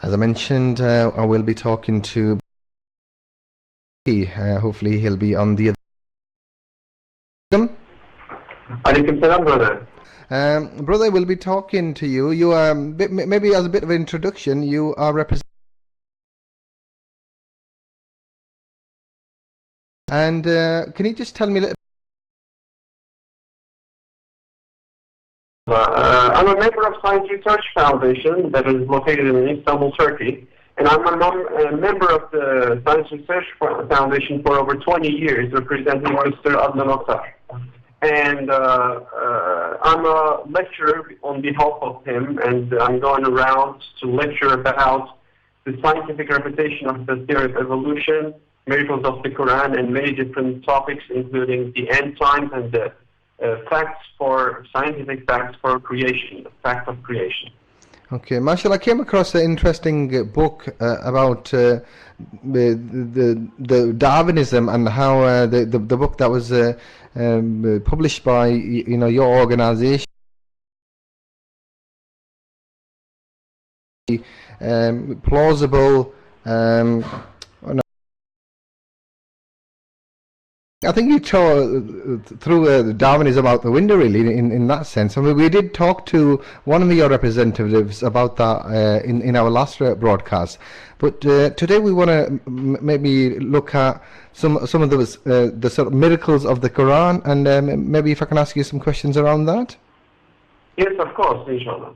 As I mentioned, I will be talking to hopefully he'll be on the other. Alaikum salam, brother. Brother, we'll be talking to you. You maybe as a bit of an introduction, you are representing. And can you just tell me a little? I'm a member of Science Research Foundation that is located in Istanbul, Turkey. And I'm a member of the Science Research Foundation for over 20 years, representing Mr. Adnan Oktar. And I'm a lecturer on behalf of him, and I'm going around to lecture about the scientific reputation of the theory of evolution, miracles of the Quran, and many different topics, including the end times and the scientific facts for creation, the fact of creation. Okay, Marshall, I came across an interesting book about the Darwinism and how the book that was published by your organization, plausible. I think you threw Darwinism out the window, really, in that sense. I mean, we did talk to one of your representatives about that in our last broadcast. But today we want to maybe look at some of the sort of miracles of the Quran, and maybe if I can ask you some questions around that. Yes, of course, inshallah.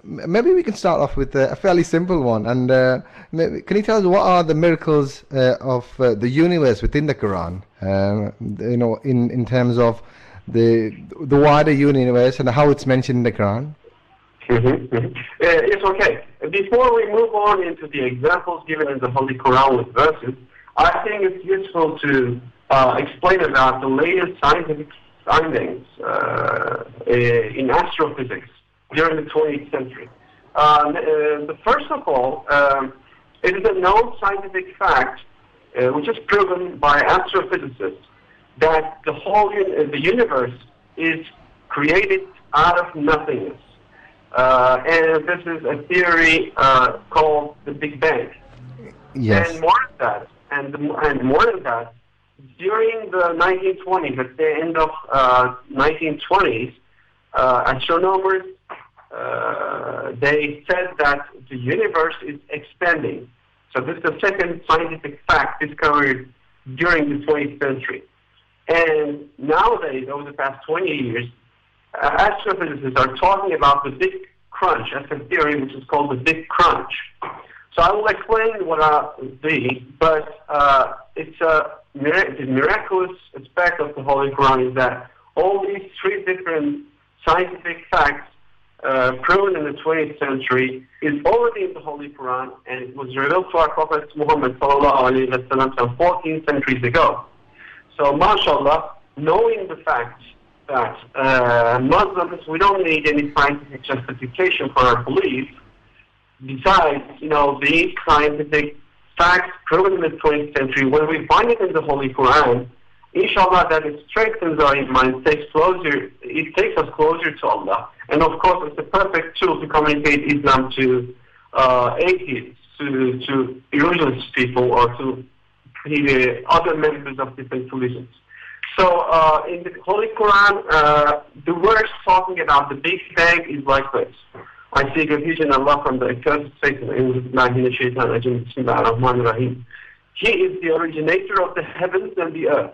Maybe we can start off with a fairly simple one. And can you tell us what are the miracles of the universe within the Quran? In terms of the wider universe and how it's mentioned in the Quran. It's okay. Before we move on into the examples given in the Holy Quran with verses, I think it's useful to explain about the latest scientific findings in astrophysics during the 20th century. First of all, it is a known scientific fact, which is proven by astrophysicists, that the universe is created out of nothingness. And this is a theory called the Big Bang. Yes. And more than that, during the 1920s, at the end of 1920s, astronomers they said that the universe is expanding. So this is the second scientific fact discovered during the 20th century. And nowadays, over the past 20 years, astrophysicists are talking about the Big Crunch as a theory which is called the Big Crunch. So I will explain what these, but the miraculous aspect of the Holy Quran is that all these three different scientific facts proven in the 20th century is already in the Holy Quran, and it was revealed to our Prophet Muhammad some 14 centuries ago. So, mashallah, knowing the fact that Muslims, we don't need any scientific justification for our belief. Besides, these scientific facts proven in the 20th century, when we find it in the Holy Quran, inshallah, that it strengthens our iman, it takes us closer to Allah. And of course, it's a perfect tool to communicate Islam to atheists, to religious people, or to other members of different religions. So in the Holy Quran, the verse talking about the Big Bang is like this. I seek refuge in Allah from the accursed Satan. He is the originator of the heavens and the earth.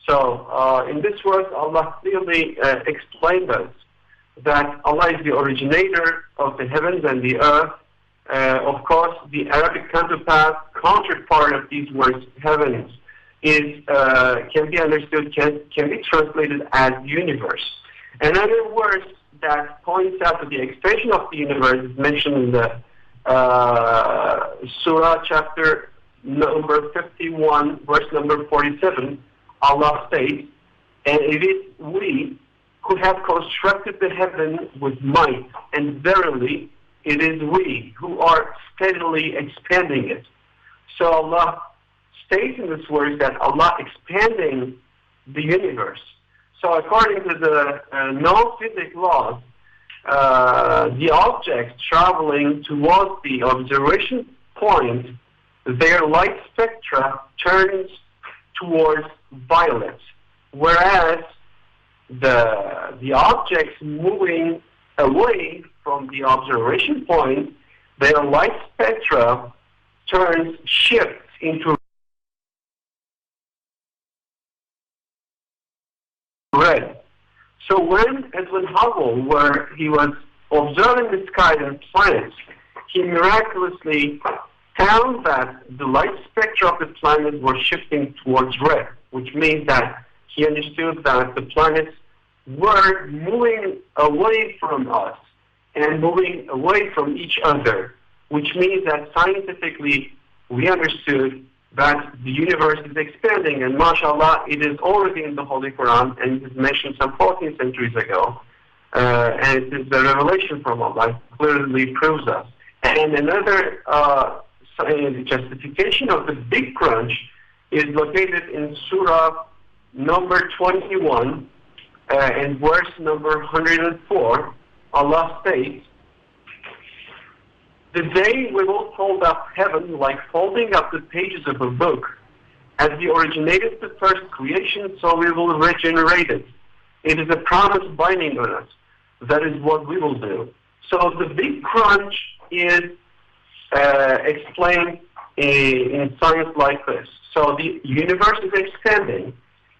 So in this verse, Allah clearly explained us that Allah is the originator of the heavens and the earth. Of course, the Arabic counterpart of these words, heavens, can be understood, can be translated as universe. Another verse that points out to the expansion of the universe is mentioned in the Surah chapter number 51, verse number 47. Allah states, "And it is we who have constructed the heaven with might, and verily it is we who are steadily expanding it." So Allah states in this verse that Allah expanding the universe. So according to the known physics laws, the objects traveling towards the observation point, their light spectra turns towards violet, whereas the objects moving away from the observation point, their light spectra shifts into red. So when Edwin Hubble, where he was observing the sky and planets, he miraculously found that the light spectra of the planets were shifting towards red, which means that he understood that the planets were moving away from us and moving away from each other, which means that scientifically we understood that the universe is expanding, and mashallah, it is already in the Holy Quran, and it is mentioned some 14 centuries ago, and it is the revelation from Allah, clearly proves us. And another justification of the Big Crunch is located in Surah number 21, and verse number 104. Allah states, "The day we will fold up heaven like folding up the pages of a book. As we originated the first creation, so we will regenerate it. It is a promise binding on us. That is what we will do." So the Big Crunch is explained in science like this. So the universe is expanding,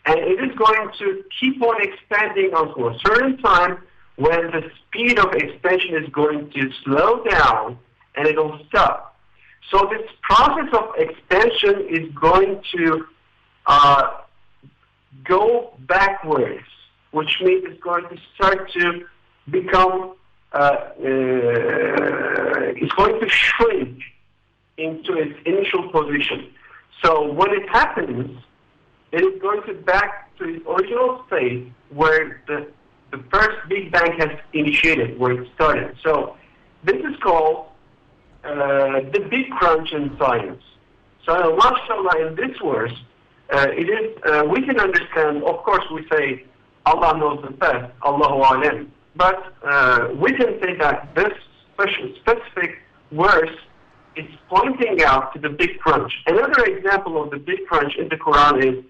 and it is going to keep on expanding until a certain time when the speed of expansion is going to slow down and it will stop. So this process of expansion is going to go backwards, which means it's going to start to become, it's going to shrink into its initial position. So when it happens, it is going to back to its original state where the first Big Bang has initiated, where it started. So this is called the Big Crunch in science. So mashallah, in this verse, it is, we can understand, of course we say Allah knows the best, Allahu Alam. But we can say that this specific verse is pointing out to the Big Crunch. Another example of the Big Crunch in the Quran is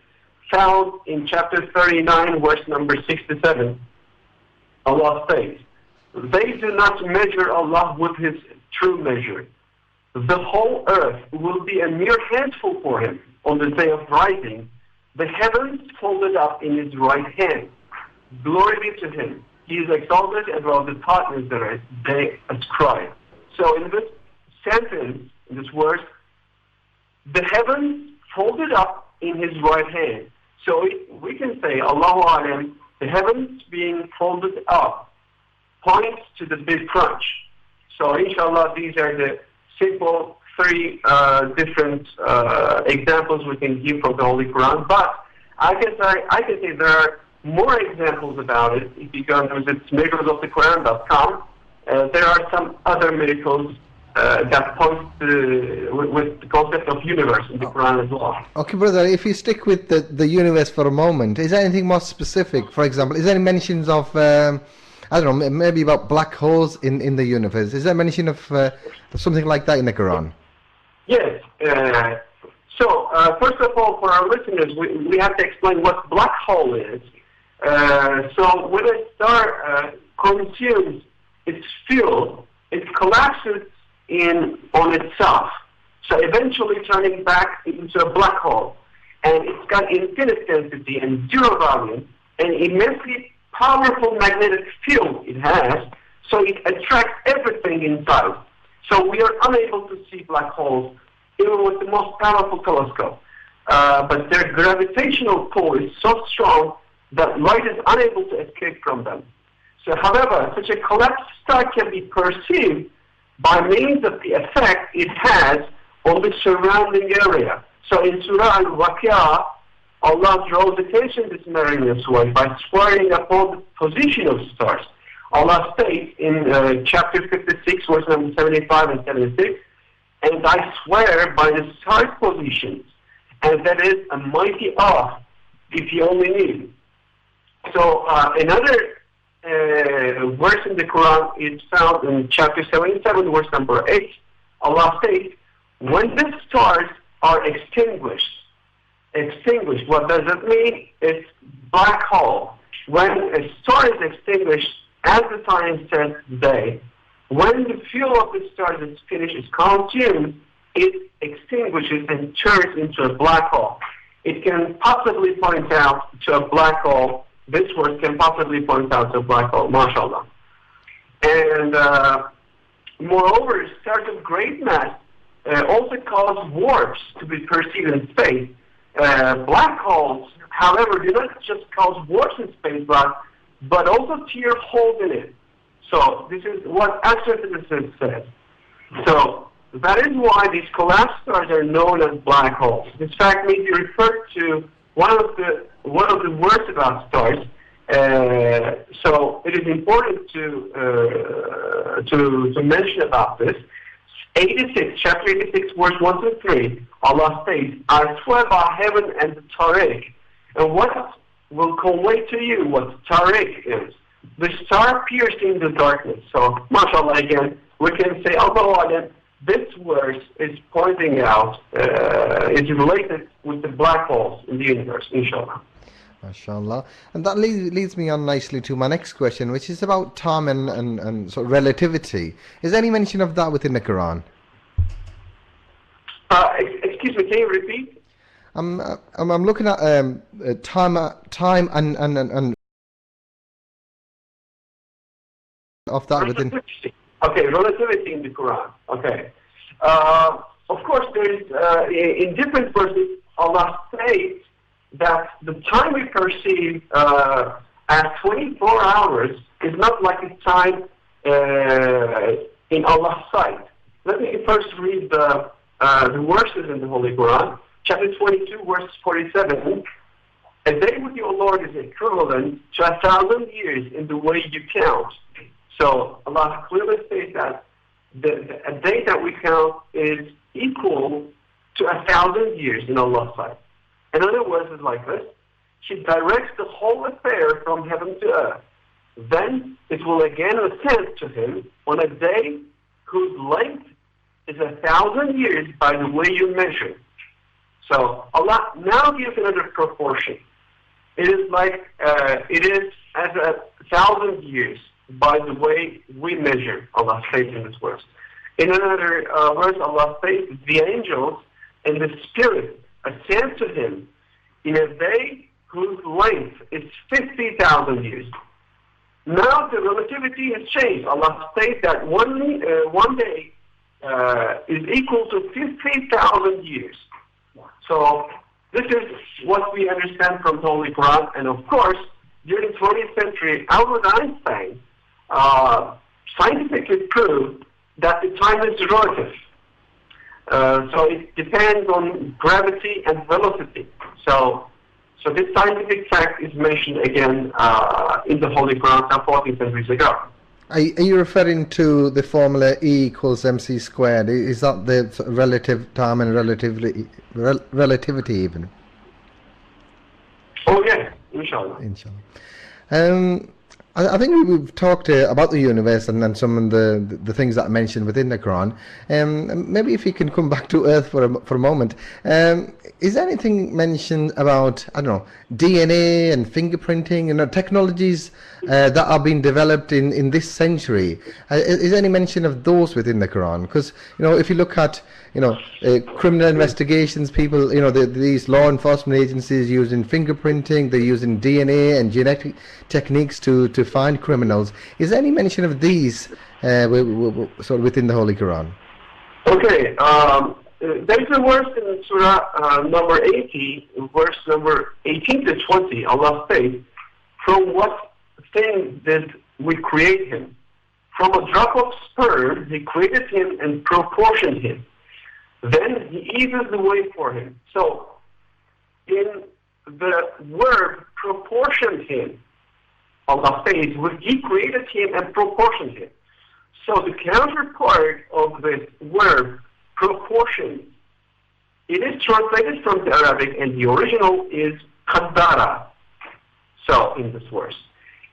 found in chapter 39, verse number 67. Allah says, "They do not measure Allah with His true measure. The whole earth will be a mere handful for Him on the day of rising, the heavens folded up in His right hand. Glory be to Him. He is exalted and all the partners that they ascribe." So in this sentence, in this verse, the heavens folded up in His right hand. So we can say, Allahu Alam, the heavens being folded up points to the Big Crunch. So inshallah, these are the simple three different examples we can give from the Holy Quran. But I can say there are more examples about it. If you go and visit miraclesofthequran.com, there are some other miracles that point to, with the concept of universe in the Quran as well. Okay, brother, if you stick with the universe for a moment, is there anything more specific? For example, is there any mentions of, I don't know, maybe about black holes in the universe? Is there mention of something like that in the Quran? Yes. So, first of all, for our listeners, we have to explain what black hole is. So when a star consumes its fuel, it collapses on itself, so eventually turning back into a black hole. And it's got infinite density and zero volume, and immensely powerful magnetic field it has, so it attracts everything inside. So we are unable to see black holes even with the most powerful telescope. But their gravitational pull is so strong that light is unable to escape from them. So however, such a collapsed star can be perceived by means of the effect it has on the surrounding area. So in Surah Al-Waqi'ah, Allah draws attention to this matter in this way by swearing upon the position of stars. Allah states in chapter 56, verse number 75 and 76, "And I swear by the stars' positions, and that is a mighty oath, if you only knew." So another verse in the Quran is found in chapter 77, verse number 8. Allah states, when the stars are extinguished, what does it mean? It's black hole. When a star is extinguished, as the time says today, when the fuel of the star is finished, is consumed, it extinguishes and turns into a black hole. It can possibly point out to a black hole. This verse can possibly point out to a black hole, mashallah. And moreover, stars of great mass also cause warps to be perceived in space. Black holes, however, do not just cause warps in space, but also tear holes in it. So this is what astrophysicists says. So that is why these collapsed stars are known as black holes. This fact may be referred to one of the words about stars. So it is important to mention about this. 86, chapter 86, verse 1 to 3, Allah states, I swear by heaven and the Tariq, and what will convey to you what Tariq is. The star piercing the darkness. So, mashallah, again, we can say, Allahu, this verse is pointing out, it's related with the black holes in the universe, inshallah. MashaAllah. And that leads me on nicely to my next question, which is about time and sort of relativity. Is there any mention of that within the Quran? Excuse me, can you repeat? I'm looking at time and of that within. Okay, relativity in the Quran. Okay. Of course, there is in different verses, Allah says that the time we perceive as 24 hours is not like a time in Allah's sight. Let me first read the verses in the Holy Quran. Chapter 22, verse 47. A day with your Lord is equivalent to 1,000 years in the way you count. So Allah clearly says that a day that we count is equal to 1,000 years in Allah's sight. In other words, it's like this. She directs the whole affair from heaven to earth. Then it will again ascend to him on a day whose length is 1,000 years by the way you measure. So Allah now gives another proportion. It is like, it is as 1,000 years by the way we measure, Allah states in this verse. In another verse, Allah says, the angels and the spirit ascend to him in a day whose length is 50,000 years. Now the relativity has changed. Allah states that one day is equal to 50,000 years. So this is what we understand from the Holy Quran. And of course, during the 20th century, Albert Einstein scientifically proved that the time is relative. So it depends on gravity and velocity. So this scientific fact is mentioned again in the Holy Quran some 14 centuries ago. Are you referring to the formula E equals mc squared? Is that the relative time and relativity even? Oh yes, inshallah. Inshallah. I think we've talked about the universe and some of the things that are mentioned within the Quran. Maybe if you can come back to Earth for a moment. Is there anything mentioned about, I don't know, DNA and fingerprinting, technologies that are being developed in this century? Is there any mention of those within the Quran? Because, if you look at, criminal investigations, people, these law enforcement agencies using fingerprinting, they're using DNA and genetic techniques to find criminals. Is there any mention of these sort of within the Holy Quran? Okay. There's a verse in Surah number 80, verse number 18 to 20. Allah says, from what thing did we create him? From a drop of sperm, he created him and proportioned him. Then he eases the way for him. So, in the word proportioned him, Allah says, he created him and proportioned him. So the counterpart of this word, proportion, it is translated from the Arabic, and the original is qaddara. So, in this verse.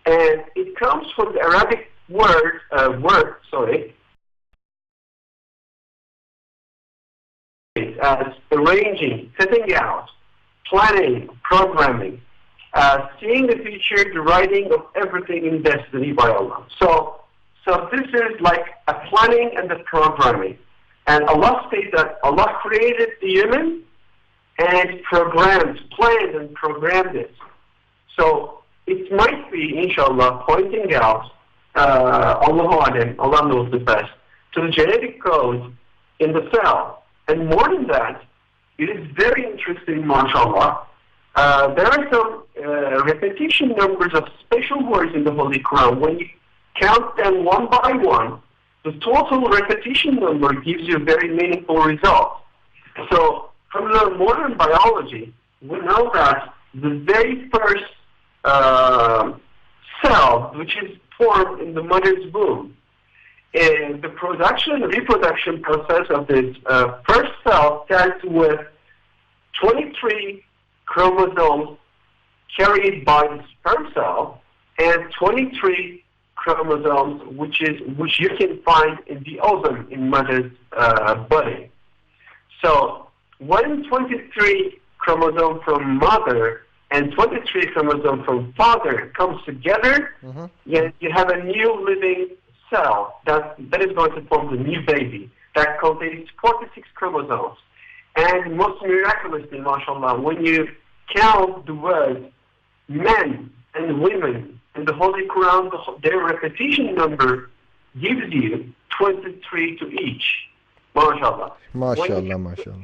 And it comes from the Arabic word, as arranging, setting out, planning, programming, seeing the future, the writing of everything in destiny by Allah. So this is like a planning and the programming. And Allah states that Allah created the human and planned and programmed it. So it might be, inshallah, pointing out, Allah knows the best, to the genetic code in the cell. And more than that, it is very interesting, mashallah. There are some repetition numbers of special words in the Holy Quran. When you count them one by one, the total repetition number gives you a very meaningful result. So from the modern biology, we know that the very first cell, which is formed in the mother's womb, and the reproduction process of this first cell starts with 23 chromosomes carried by the sperm cell and 23 chromosomes which you can find in the ovum in mother's body. So when 23 chromosomes from mother and 23 chromosomes from father comes together, you have a new living cell that is going to form the new baby that contains 46 chromosomes. And most miraculously, mashallah, when you count the words men and women in the Holy Quran, their repetition number gives you 23 to each. Mashallah. MashaAllah, MashaAllah.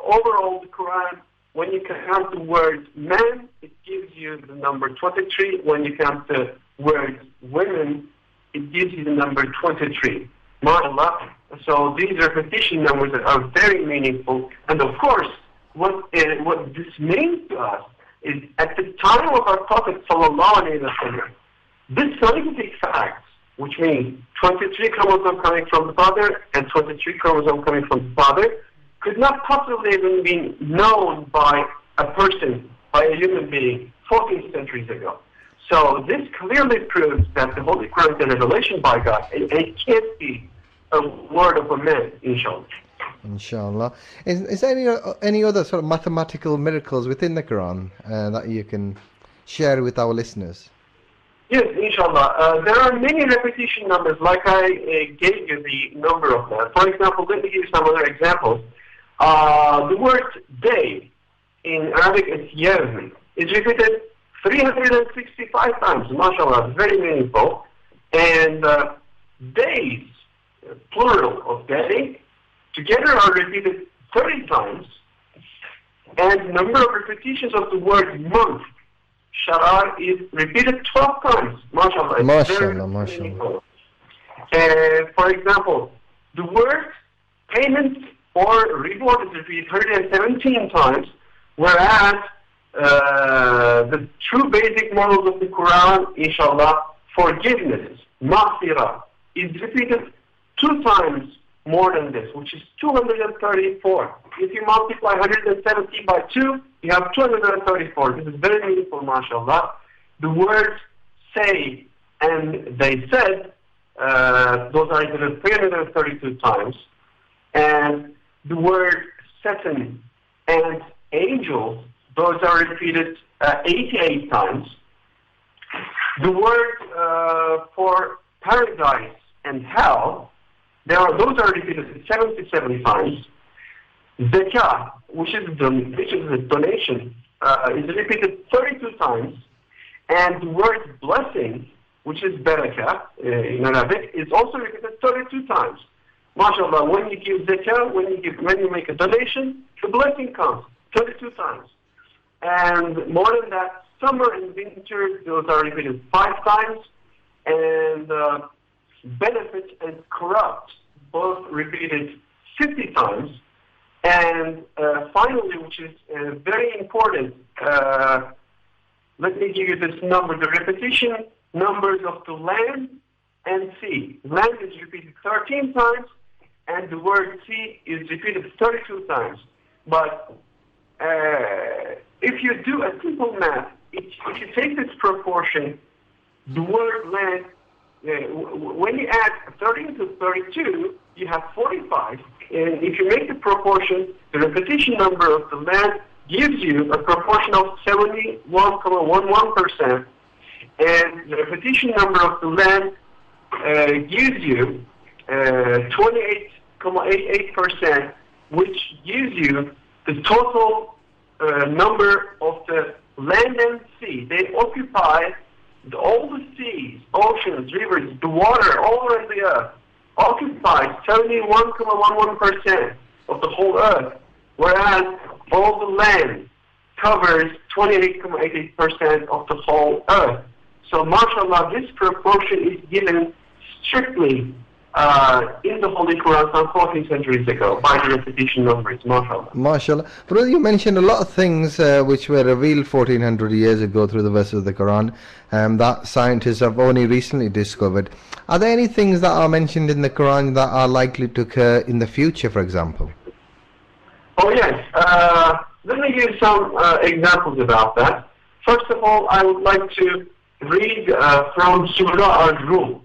Overall, the Quran, when you count the word men, it gives you the number 23. When you count the word women, it gives you the number 23. MashaAllah. So these repetition numbers are very meaningful. And of course, what this means to us is at the time of our Prophet ﷺ, this scientific fact, which means 23 chromosomes coming from the father and 23 chromosomes coming from the father, could not possibly even be known by a person, by a human being, 14 centuries ago. So this clearly proves that the Holy Quran is a revelation by God, and it can't be a word of a man, inshallah. Inshallah. Is there any other sort of mathematical miracles within the Quran that you can share with our listeners? Yes, inshallah. There are many repetition numbers, like I gave you the number of them. For example, let me give you some other examples. The word day in Arabic is yawm. It's repeated 365 times. MashaAllah, very meaningful. And days, plural of day, together are repeated 30 times. And number of repetitions of the word month, Shara, is repeated 12 times. MashaAllah. MashaAllah, MashaAllah. For example, the word payment or reward is repeated 117 times, whereas the true basic models of the Quran, inshallah, forgiveness, maghfirah, is repeated 2 times more than this, which is 234. If you multiply 170 by 2, you have 234. This is very meaningful, mashallah. The words say and they said, those are repeated 332 times. And the word Satan and angels, those are repeated 88 times. The word for paradise and hell, those are repeated 77 times. Zakah, which is a donation, is repeated 32 times. And the word blessing, which is barakah in Arabic, is also repeated 32 times. MashaAllah, when you give zakah, when you make a donation, the blessing comes 32 times. And more than that, summer and winter, those are repeated 5 times. And benefit and corrupt, both repeated 50 times. And finally, which is very important, let me give you this number, the repetition numbers of the land and sea. Land is repeated 13 times, and the word sea is repeated 32 times. But if you do a simple math, if you take this proportion, the word land, when you add 13 to 32, you have 45. And if you make the proportion, the repetition number of the land gives you a proportion of 71.11%. And the repetition number of the land gives you 28.88%, which gives you the total number of the land and sea. They occupy all the seas, oceans, rivers, the water all around the earth, occupies 71.11% of the whole earth, whereas all the land covers 28.88% of the whole earth. So, mashallah, this proportion is given strictly in the Holy Quran some 14 centuries ago by the repetition numbers, mashallah. MashaAllah. Brother, you mentioned a lot of things which were revealed 1400 years ago through the verses of the Quran that scientists have only recently discovered. Are there any things that are mentioned in the Quran that are likely to occur in the future, for example? Oh, yes. Let me give some examples about that. First of all, I would like to read from Surah Al-Rum.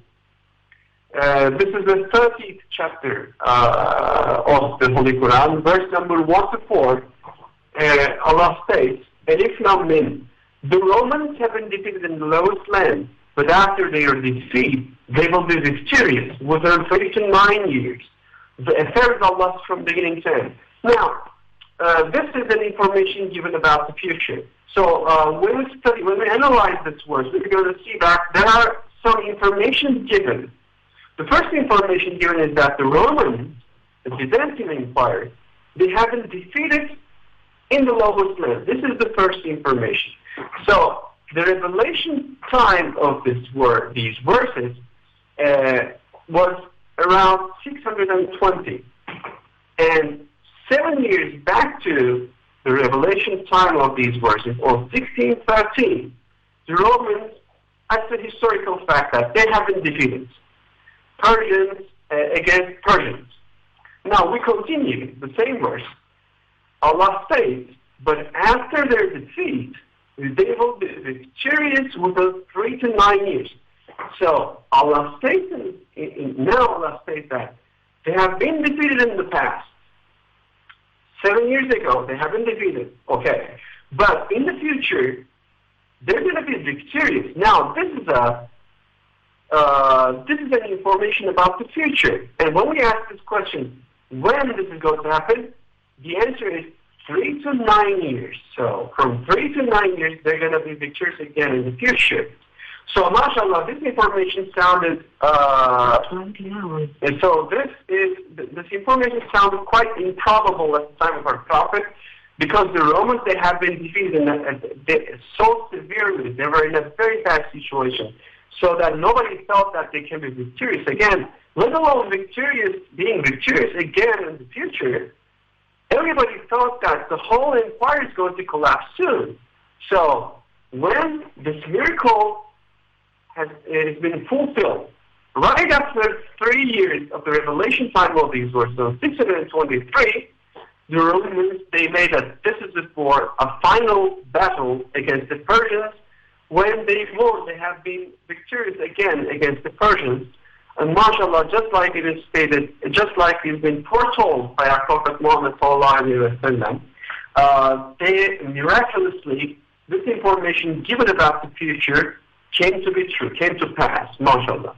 This is the 30th chapter of the Holy Quran, verse number 1 to 4. Allah states, Alif Lam Mim, the Romans have been defeated in the lowest land, but after their defeat, they will be victorious within 39 years. The affair of Allah from beginning to end. Now, this is an information given about the future. So when we analyze this verse, we're going to see that there are some information given. The first information given is that the Romans, the Byzantine Empire, they have been defeated in the lowest land. This is the first information. So the revelation time of these verses was around 620. And 7 years back to the revelation time of these verses, or 1613, the Romans, that's a historical fact that they have been defeated. Persians against Persians. Now we continue the same verse. Allah states, but after their defeat, they will be victorious within 3 to 9 years. So Allah states, now Allah states that they have been defeated in the past. 7 years ago, they have been defeated. Okay. But in the future, they're going to be victorious. Now, this is an information about the future. And when we ask this question, when this is going to happen, the answer is 3 to 9 years. So from 3 to 9 years, they're going to be victorious again in the future. So, mashallah, this information sounded, and so this information sounded quite improbable at the time of our Prophet, because the Romans, they have been defeated so severely. They were in a very bad situation, so that nobody felt that they can be victorious again, let alone being victorious again in the future. Everybody thought that the whole empire is going to collapse soon. So when this miracle has been fulfilled, right after 3 years of the revelation time of these verses, 623, the Romans, they made this is for a final battle against the Persians. When they won, they have been victorious again against the Persians. And mashallah, just like it is stated, just like it's been foretold by our Prophet Muhammad sallallahu alaihi wasallam, they miraculously, this information given about the future came to be true, came to pass, mashallah.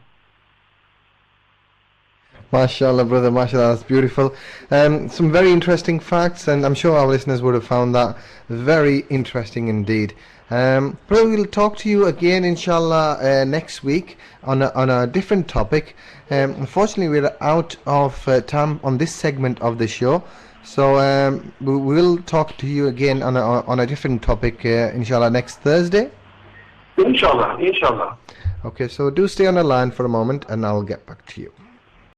MashaAllah, brother, MashaAllah, that's beautiful. Some very interesting facts, and I'm sure our listeners would have found that very interesting indeed. Brother, we'll talk to you again, inshallah, next week on a different topic. Unfortunately, we're out of time on this segment of the show, so we'll talk to you again on a different topic, inshallah, next Thursday. Inshallah, inshallah. Okay, so do stay on the line for a moment, and I'll get back to you.